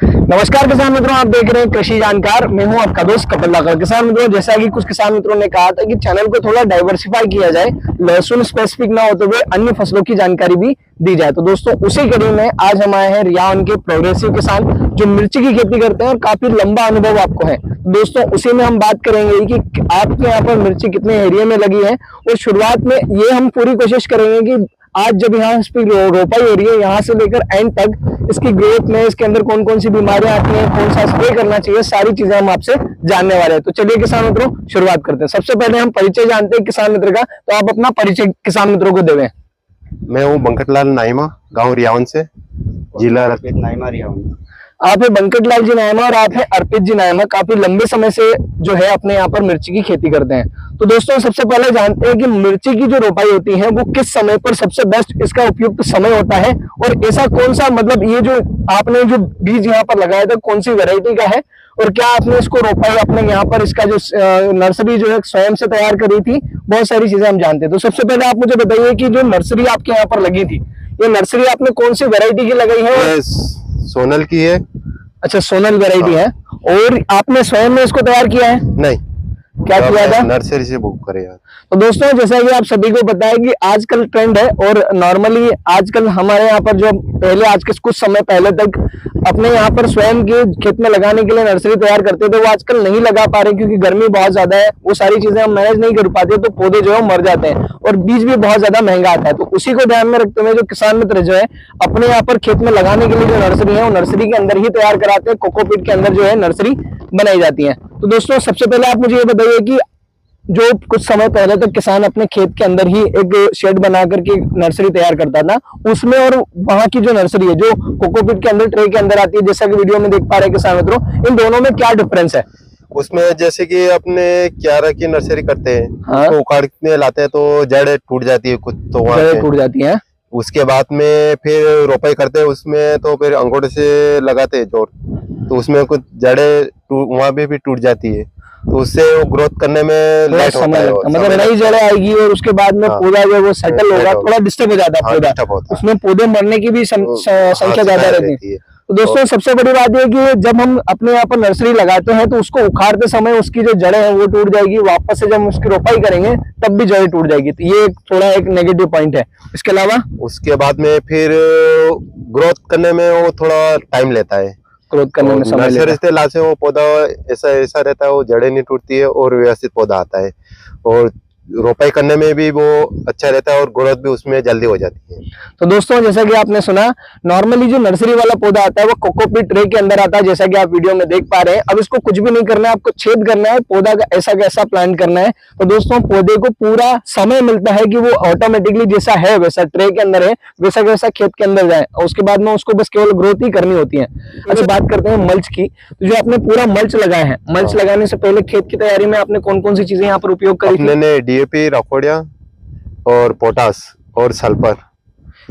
नमस्कार किसान मित्रों, आप देख रहे हैं कृषि जानकार। मैं हूं आपका दोस्त कपिल लाकर। किसान मित्रों, जैसा कि कुछ किसान मित्रों ने कहा था कि चैनल को थोड़ा डाइवर्सिफाई किया जाए, लहसुन स्पेसिफिक ना होते हुए अन्य फसलों की जानकारी भी दी जाए। तो दोस्तों, उसी कड़ी में आज हम आए हैं रियावन के प्रोग्रेसिव किसान जो मिर्ची की खेती करते हैं और काफी लंबा अनुभव आपको है। दोस्तों, उसी में हम बात करेंगे कि आपके यहाँ पर मिर्ची कितने एरिया में लगी है और शुरुआत में ये हम पूरी कोशिश करेंगे कि आज जब यहाँ इस पर रोपाई हो रही है, यहाँ से लेकर एंड तक इसकी ग्रोथ में इसके अंदर कौन कौन सी बीमारियां आती हैं, कौन सा स्प्रे करना चाहिए, सारी चीजें हम आपसे जानने वाले हैं। तो चलिए किसान मित्रों, शुरुआत करते हैं। सबसे पहले हम परिचय जानते हैं किसान मित्र का, तो आप अपना परिचय किसान मित्रों को देवें। मैं हूँ बंकटलाल नाइमा, गांव रियावन से, जिला नाइमा रियावन। आप है बंकटलाल जी नायमा और आप है अर्पित जी नायमा। काफी लंबे समय से जो है अपने यहाँ पर मिर्ची की खेती करते हैं। तो दोस्तों, सबसे पहले जानते हैं कि मिर्ची की जो रोपाई होती है वो किस समय पर सबसे बेस्ट इसका उपयुक्त समय होता है, और ऐसा कौन सा, मतलब ये जो आपने जो बीज यहाँ पर लगाया था कौन सी वेरायटी का है, और क्या आपने इसको रोपाई अपने यहाँ पर इसका जो नर्सरी जो है स्वयं से तैयार करी थी, बहुत सारी चीजें हम जानते हैं। तो सबसे पहले आप मुझे बताइए कि जो नर्सरी आपके यहाँ पर लगी थी, ये नर्सरी आपने कौन सी वेरायटी की लगाई है? सोनल की है। अच्छा, सोनल वेरायटी है। और आपने स्वयं में इसको तैयार किया है? नहीं, क्या किया था? नर्सरी से बुक करे यार। तो दोस्तों, जैसा कि आप सभी को पता है कि आजकल ट्रेंड है, और नॉर्मली आजकल हमारे यहाँ पर जो पहले आज के कुछ समय पहले तक अपने यहाँ पर स्वयं के खेत में लगाने के लिए नर्सरी तैयार करते थे, वो आजकल नहीं लगा पा रहे क्योंकि गर्मी बहुत ज्यादा है, वो सारी चीजें हम मैनेज नहीं कर पाते, तो पौधे जो है मर जाते हैं और बीज भी बहुत ज्यादा महंगा आता है। तो उसी को ध्यान में रखते हुए जो किसान मित्र जो है अपने यहाँ पर खेत में लगाने के लिए जो नर्सरी है वो नर्सरी के अंदर ही तैयार कराते हैं, कोकोपीट के अंदर जो है नर्सरी बनाई जाती है। तो दोस्तों, सबसे पहले आप मुझे ये बताइए कि जो कुछ समय पहले तक किसान अपने खेत के अंदर ही एक शेड बना करके नर्सरी तैयार करता था, उसमें और वहां की जो नर्सरी है जो कोकोपीट के अंदर ट्रे के अंदर आती है, जैसा कि वीडियो में देख पा रहे हैं किसान मित्रों, इन दोनों में क्या डिफरेंस है? उसमें जैसे कि अपने क्यारा की नर्सरी करते हैं, हाँ? तो उखाड़ने लाते हैं तो जड़ टूट जाती है, कुछ तो जड़ टूट जाती है। उसके बाद में फिर रोपाई करते हैं उसमें, तो फिर अंगूठे से लगाते हैं जोर, तो उसमें कुछ जड़ें वहां भी टूट जाती है, तो उससे वो ग्रोथ करने में लेट होता है। मतलब नई जड़ें आएगी और उसके बाद में पौधा जो वो सेटल होगा, थोड़ा डिस्टर्ब हो जाता है पौधा, उसमें पौधे मरने की भी संख्या ज्यादा रहती है। तो दोस्तों, सबसे बड़ी बात यह कि जब हम अपने यहाँ पर नर्सरी लगाते हैं तो उसको उखाड़ते समय उसकी जो जड़ें हैं वो टूट जाएगी, वापस से जब हम उसकी रोपाई करेंगे तब भी जड़ें टूट जाएगी। तो ये थोड़ा एक नेगेटिव पॉइंट है। इसके अलावा उसके बाद में फिर ग्रोथ करने में वो थोड़ा टाइम लेता है, ग्रोथ करने में समय लेता है। नर्सरी से वो पौधा ऐसा रहता है, वो जड़ें नहीं टूटती है और व्यवस्थित पौधा आता है, और रोपाई करने में भी वो अच्छा रहता है और ग्रोथ भी उसमें जल्दी हो जाती है। तो दोस्तों, जैसा कि आपने सुना, नॉर्मली जो नर्सरी वाला पौधा आता है वो कोकोपीट ट्रे के अंदर आता है, जैसा कि आप वीडियो में देख पा रहे हैं। अब इसको कुछ भी नहीं करना है, आपको छेद करना है, पौधा का ऐसा कैसा प्लांट करना है। तो दोस्तों, पौधे को पूरा समय मिलता है कि वो ऑटोमेटिकली जैसा है वैसा ट्रे के अंदर है, वैसा वैसा खेत के अंदर जाए, और उसके बाद में उसको बस केवल ग्रोथ ही करनी होती है। अच्छा, बात करते हैं मल्च की। तो जो आपने पूरा मल्च लगाया है, मल्च लगाने से पहले खेत की तैयारी में आपने कौन कौन सी चीजें यहाँ पर उपयोग करी थी? मैंने डीएपी, रकोड़िया और पोटास और सल्फर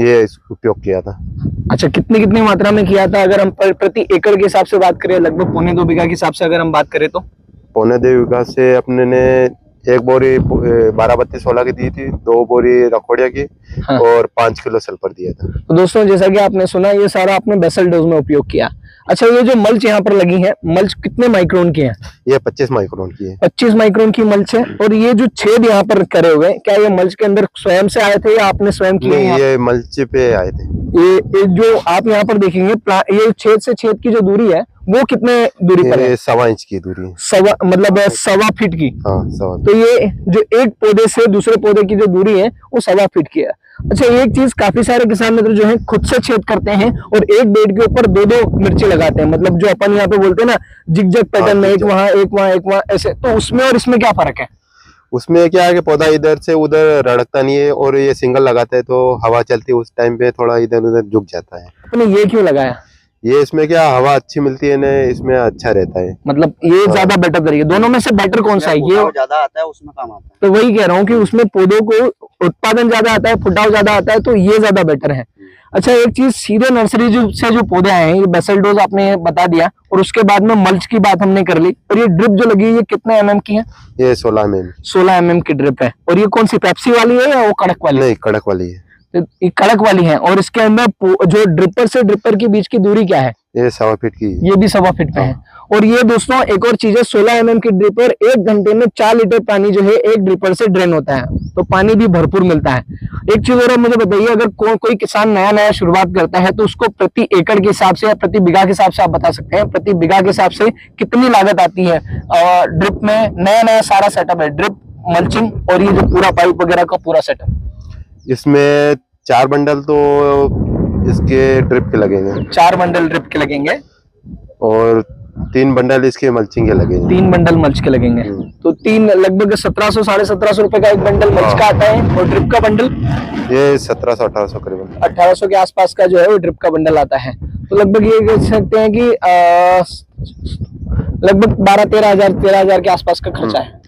ये उपयोग किया था। अच्छा, कितनी मात्रा में किया था? अगर हम प्रति एकड़ के हिसाब से बात करें, लगभग 1.25 बीघा के हिसाब से अगर हम बात करें तो 1.25 बीघा से अपने ने 1 बोरी 12-32-16 की दी थी, 2 बोरी रकोड़िया की, हाँ, और 5 किलो सल्फर दिया था। तो दोस्तों, जैसा कि आपने सुना, ये सारा आपने बेसल डोज में उपयोग किया। अच्छा, ये जो मल्च यहाँ पर लगी है, मल्च कितने माइक्रोन की है? ये 25 माइक्रोन की है। 25 माइक्रोन की मल्च है। और ये जो छेद यहाँ पर करे हुए, क्या ये मल्च के अंदर स्वयं से आए थे या आपने स्वयं किए? ये मल्च पे आए थे। ये जो आप यहाँ पर देखेंगे, ये छेद से छेद की जो दूरी है वो कितने दूरी पर है? 1.25 इंच की दूरी, मतलब 1.25 फीट की। हाँ, 1.25। तो ये जो एक पौधे से दूसरे पौधे की जो दूरी है वो 1.25 फीट की है। अच्छा, एक चीज, काफी सारे किसान मित्र जो है खुद से छेद करते हैं और एक बेड के ऊपर 2-2 मिर्ची लगाते हैं, मतलब जो अपन यहाँ पे बोलते हैं ना जिग-जैग पैटर्न में, एक वहां एक वहां एक वहां, ऐसे। तो उसमें और इसमें क्या फर्क है? उसमें क्या है कि पौधा इधर से उधर रड़कता नहीं है, और ये सिंगल लगाता है तो हवा चलती है उस टाइम पे थोड़ा इधर उधर झुक जाता है। आपने ये क्यों लगाया? ये इसमें क्या हवा अच्छी मिलती है ना, इसमें अच्छा रहता है, मतलब ये ज्यादा बेटर तरीके। दोनों में से बेटर कौन सा है? ये ज्यादा आता है, उसमें कम आता है। तो वही कह रहा हूँ कि उसमें पौधों को उत्पादन ज्यादा आता है, फुटाव ज्यादा आता है, तो ये ज्यादा बेटर है। अच्छा, एक चीज, सीधे नर्सरी से जो पौधे आए हैं, ये बेसल डोज आपने बता दिया, और उसके बाद में मल्च की बात हमने कर ली, और ये ड्रिप जो लगी है ये कितने mm की है? ये 16 mm। 16 mm की ड्रिप है। और ये कौन सी, पेप्सी वाली है या वो कड़क वाली? नहीं, कड़क वाली है। तो ये कड़क वाली है। और इसके अंदर जो ड्रिपर से ड्रिपर के बीच की दूरी क्या है? ये 1.25 फीट की है। ये भी 1.25 फीट पे है। और ये दोस्तों एक और चीज है, 16 mm की ड्रिपर, 1 घंटे में 4 लीटर पानी जो है एक ड्रिपर से ड्रेन होता है, तो पानी भी भरपूर मिलता है। एक चीज और आप मुझे बताइए, अगर कोई किसान नया शुरुआत करता है तो उसको प्रति एकड़ के हिसाब से या प्रति बीघा के हिसाब से आप बता सकते हैं, प्रति बीघा के हिसाब से कितनी लागत आती है ड्रिप में? नया सारा सेटअप है, ड्रिप, मल्चिंग और ये जो पूरा पाइप वगैरह का पूरा सेटअप। इसमें 4 बंडल तो इसके ड्रिप के लगेंगे, 4 बंडल ड्रिप के लगेंगे और 3 बंडल इसके मल्चिंग के लगेंगे। 3 बंडल मल्च के लगेंगे, तो 3 लगभग 1700 1750 रुपए का एक बंडल मल्च का आता है। और ड्रिप का बंडल ये 1700 करीबन 1800 के आसपास का जो है वो ड्रिप का बंडल आता है। तो लगभग ये कह सकते हैं कि लगभग 13,000 के आसपास का खर्चा है।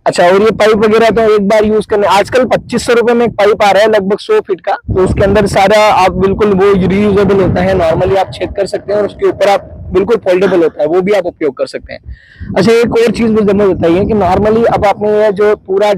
अच्छा, और ये पाइप वगैरह तो एक बार यूज करने, आजकल 2500 रुपए में एक पाइप आ रहा है लगभग 100 फीट का, तो उसके अंदर सारा आप बिल्कुल वो रीयूजेबल होता है, नॉर्मली आप छेद कर सकते हैं और उसके ऊपर आप बिल्कुल फोल्डेबल होता है, वो भी आप उपयोग कर सकते हैं। अच्छा, एक और चीज मुझे बताइए कि नॉर्मली अब आपने ये जो पूरा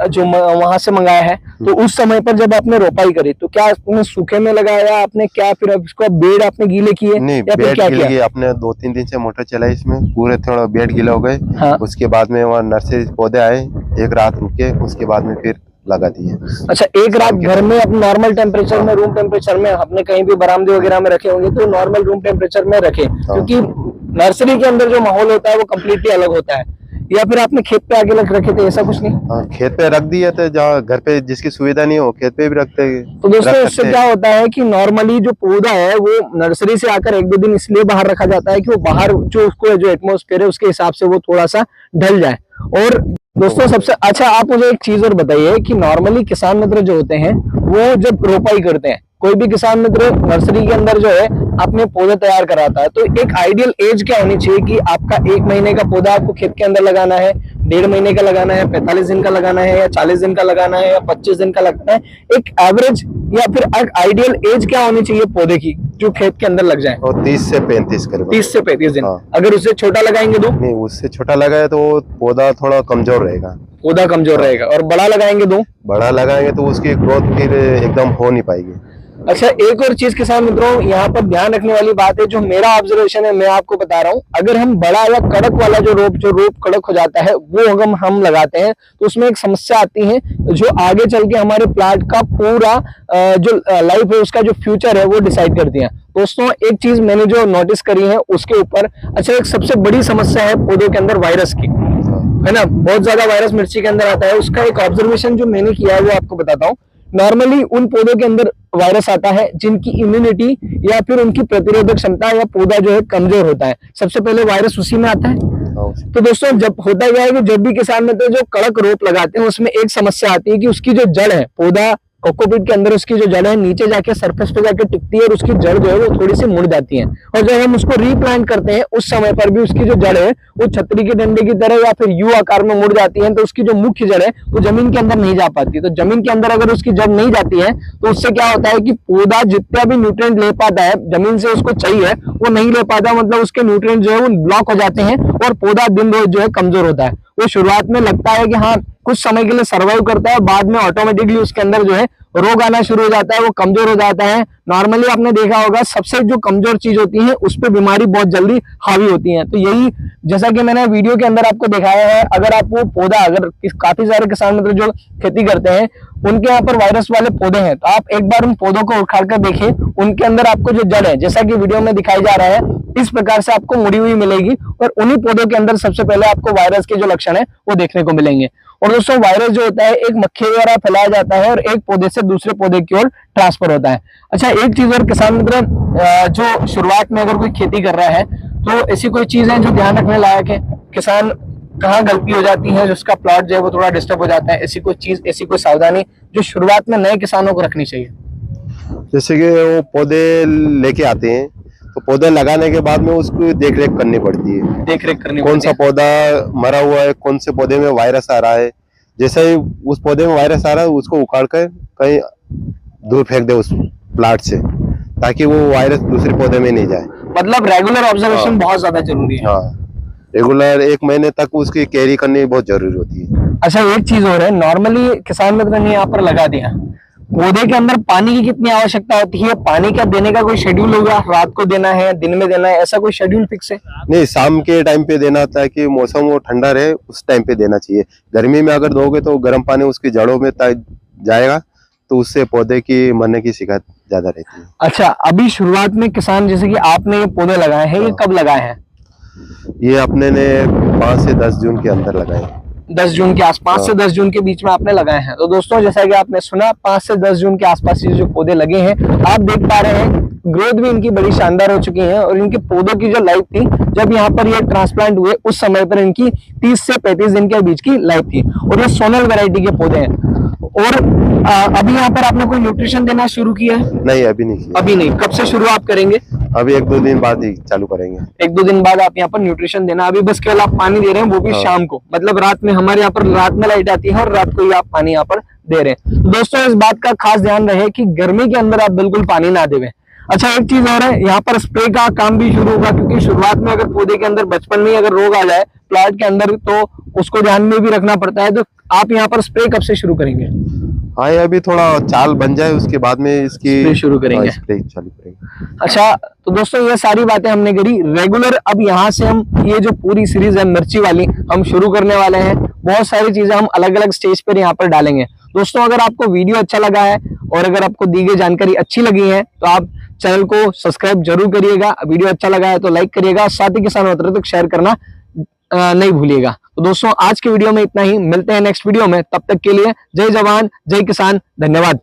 जो वहां से मंगाया है, तो उस समय पर जब आपने रोपाई करी तो क्या आपने सूखे में लगाया आपने, क्या फिर इसको बेड आपने गीले किए? नहीं, या फिर बेड क्या गीले किए आपने। 2-3 दिन से मोटर चलाई इसमें, पूरे थोड़ा बेड गीला हो गए। हाँ। उसके बाद में वहाँ नर्सरी पौधे आए, एक रात रुके, उसके बाद में फिर लगा दिए। अच्छा, एक रात घर में अपने नॉर्मल टेम्परेचर में, रूम टेम्परेचर में, आपने कहीं भी बरामदे वगैरह में रखे होंगे तो नॉर्मल रूम टेम्परेचर में रखे, क्योंकि नर्सरी के अंदर जो माहौल होता है वो कम्प्लीटली अलग होता है। या फिर आपने खेत पे आगे रखे थे, ऐसा कुछ नहीं? हाँ, खेत पे रख दिए थे, जहाँ घर पे जिसकी सुविधा नहीं हो खेत पे भी रखते हैं। तो दोस्तों इससे क्या होता है कि नॉर्मली जो पौधा है वो नर्सरी से आकर 1-2 दिन इसलिए बाहर रखा जाता है कि वो बाहर जो उसको जो एटमॉस्फेयर है उसके हिसाब से वो थोड़ा सा ढल जाए। और दोस्तों सबसे अच्छा, आप मुझे एक चीज और बताइए कि नॉर्मली किसान मित्र जो होते हैं वो जब रोपाई करते हैं, कोई भी किसान मित्र नर्सरी के अंदर जो है अपने पौधे तैयार कराता है, तो एक आइडियल एज क्या होनी चाहिए कि आपका 1 महीने का पौधा आपको खेत के अंदर लगाना है, 1.5 महीने का लगाना है, 45 दिन का लगाना है, या 40 दिन का लगाना है, या 25 दिन का लगाना है? एक एवरेज या फिर आइडियल एज क्या होनी चाहिए पौधे की जो खेत के अंदर लग जाए? और 30 से 35 करीब। 30 से 35 दिन। हाँ। अगर उससे छोटा लगाएंगे तो? नहीं, उससे छोटा लगाए तो पौधा थोड़ा कमजोर रहेगा, पौधा कमजोर रहेगा। और बड़ा लगाएंगे तो? बड़ा लगाएंगे तो उसकी ग्रोथ फिर एकदम हो नहीं पाएगी। अच्छा, एक और चीज किसान मित्रों यहाँ पर ध्यान रखने वाली बात है, जो मेरा ऑब्जर्वेशन है मैं आपको बता रहा हूँ, अगर हम बड़ा या कड़क वाला जो रोप कड़क हो जाता है वो अगर हम लगाते हैं तो उसमें एक समस्या आती है जो आगे चल के हमारे प्लांट का पूरा जो लाइफ है उसका जो फ्यूचर है वो डिसाइड करती है। दोस्तों एक चीज मैंने जो नोटिस करी है उसके ऊपर, अच्छा, एक सबसे बड़ी समस्या है पौधों के अंदर वायरस की, है ना, बहुत ज्यादा वायरस मिर्ची के अंदर आता है। उसका एक ऑब्जर्वेशन जो मैंने किया है वो आपको बताता हूँ। नॉर्मली उन पौधों के अंदर वायरस आता है जिनकी इम्यूनिटी या फिर उनकी प्रतिरोधक क्षमता या पौधा जो है कमजोर होता है, सबसे पहले वायरस उसी में आता है। तो दोस्तों जब होता क्या है कि जब भी किसान मित्र जो कड़क रोप लगाते हैं उसमें एक समस्या आती है कि उसकी जो जड़ है, पौधा कोकोपीट के अंदर उसकी जो जड़ है नीचे जाके सरफेस पे जाके टिकती है और उसकी जड़ जो है वो थोड़ी सी मुड़ जाती है, और जब हम उसको रीप्लांट करते हैं उस समय पर भी उसकी जो जड़ है वो छतरी के डंडे की तरह या फिर यू आकार में मुड़ जाती है, तो उसकी जो मुख्य जड़ है वो जमीन के अंदर नहीं जा पाती। तो जमीन के अंदर अगर उसकी जड़ नहीं जाती है तो उससे क्या होता है कि पौधा जितना भी न्यूट्रिएंट ले पाता है जमीन से उसको चाहिए वो नहीं ले पाता, मतलब उसके न्यूट्रिएंट जो है वो ब्लॉक हो जाते हैं और पौधा दिन रोज जो है कमजोर होता है। वो शुरुआत में लगता है कि हाँ कुछ समय के लिए सर्वाइव करता है, बाद में ऑटोमेटिकली उसके अंदर जो है रोग आना शुरू हो जाता है, वो कमजोर हो जाता है। नॉर्मली आपने देखा होगा सबसे जो कमजोर चीज होती है उस पर बीमारी बहुत जल्दी हावी होती है। तो यही जैसा कि मैंने वीडियो के अंदर आपको दिखाया है, अगर आप वो पौधा, अगर काफी सारे किसान मित्र जो खेती करते हैं उनके यहाँ पर वायरस वाले पौधे हैं तो आप एक बार उन पौधों को उखाड़ कर देखें, उनके अंदर आपको जो जड़ है जैसा कि वीडियो में दिखाई जा रहा है इस प्रकार से आपको मुड़ी हुई मिलेगी, और उन्हीं पौधों के अंदर सबसे पहले आपको वायरस के जो लक्षण है वो देखने को मिलेंगे। और दोस्तों वायरस जो होता है एक मक्खी द्वारा फैलाया जाता है और एक पौधे से दूसरे पौधे की ओर ट्रांसफर होता है। अच्छा, एक चीज और किसान मित्र जो शुरुआत में अगर कोई खेती कर रहा है तो ऐसी कोई चीज है जो ध्यान रखने लायक है, किसान कहाँ गलती हो जाती है, जिसका प्लॉट जो है वो थोड़ा डिस्टर्ब हो जाता है, ऐसी कोई चीज, ऐसी कोई सावधानी जो शुरुआत में नए किसानों को रखनी चाहिए? जैसे कि वो पौधे लेके आते हैं तो पौधे लगाने के बाद में उसको देख रेख करनी पड़ती है, देख रेख करनी कौन सा पौधा मरा हुआ है, कौन से पौधे में वायरस आ रहा है। जैसे ही उस पौधे में वायरस आ रहा है उसको उखाड़ कर कहीं दूर फेंक दे उस प्लांट से, ताकि वो वायरस दूसरे पौधे में नहीं जाए। मतलब रेगुलर ऑब्जर्वेशन बहुत ज्यादा जरूरी है। हाँ, रेगुलर 1 महीने तक उसकी केयरी करनी बहुत जरूरी होती है। अच्छा, एक चीज और है, नॉर्मली किसान मित्र ने यहाँ पर लगा दिया, पौधे के अंदर पानी की कितनी आवश्यकता होती है? पानी क्या देने का कोई शेड्यूल होगा? रात को देना है, दिन में देना है, ऐसा कोई शेड्यूल फिक्स है? नहीं, शाम के टाइम पे देना होता है कि मौसम वो ठंडा रहे, उस टाइम पे देना चाहिए। गर्मी में अगर दोगे तो गर्म पानी उसकी जड़ों में जाएगा, तो उससे पौधे की मरने की शिकायत ज्यादा रहती है। अच्छा, अभी शुरुआत में किसान जैसे कि आपने ये पौधे लगाए हैं, ये कब लगाए हैं? ये अपने ने 5 से 10 जून के अंदर लगाए हैं। 10 जून के आसपास से 10 जून के बीच में आपने लगाए हैं। तो दोस्तों, जैसा कि आपने सुना, 5 से 10 जून के आसपास ये जो पौधे लगे हैं, आप देख पा रहे हैं ग्रोथ भी इनकी बड़ी शानदार हो चुकी है। और इनके पौधों की जो लाइफ थी, जब यहाँ पर ये ट्रांसप्लांट हुए उस समय पर इनकी 30 से 35 दिन के बीच की लाइफ थी। और ये सोनल वैरायटी के पौधे हैं। और अभी यहाँ पर आपने कोई न्यूट्रिशन देना शुरू किया है? नहीं, अभी नहीं किया। अभी नहीं। कब से शुरुआत करेंगे? अभी 1-2 दिन बाद ही चालू करेंगे। 1-2 दिन बाद आप यहाँ पर न्यूट्रिशन देना। अभी बस केवल आप पानी दे रहे हैं, वो भी शाम को, मतलब रात में। हमारे यहाँ पर रात में लाइट आती है और रात को ही आप पानी यहाँ पर दे रहे हैं। दोस्तों, इस बात का खास ध्यान रहे कि गर्मी के अंदर आप बिल्कुल पानी ना देवें। अच्छा, एक चीज और है, यहाँ पर स्प्रे का काम भी शुरू होगा, क्योंकि शुरुआत में अगर पौधे के अंदर बचपन में अगर रोग आ जाए प्लांट के अंदर, तो उसको ध्यान में भी रखना पड़ता है। तो आप यहाँ पर स्प्रे कब से शुरू करेंगे? हाँ, ये अभी थोड़ा चाल बन जाए, उसके बाद में इसकी स्प्रे शुरू करेंगे। स्प्रे चालू करेंगे। अच्छा, तो दोस्तों, ये सारी बातें हमने करी रेगुलर। अब यहाँ से हम ये जो पूरी सीरीज है मिर्ची वाली, हम शुरू करने वाले हैं। बहुत सारी चीजें हम अलग अलग स्टेज पर यहाँ पर डालेंगे। दोस्तों, अगर आपको वीडियो अच्छा लगा है और अगर आपको दी गई जानकारी अच्छी लगी है, तो आप चैनल को सब्सक्राइब जरूर करिएगा। वीडियो अच्छा लगा है तो लाइक करिएगा, साथ ही किसान मित्रों तक शेयर करना नहीं भूलिएगा। तो दोस्तों, आज के वीडियो में इतना ही। मिलते हैं नेक्स्ट वीडियो में। तब तक के लिए जय जवान, जय किसान, धन्यवाद।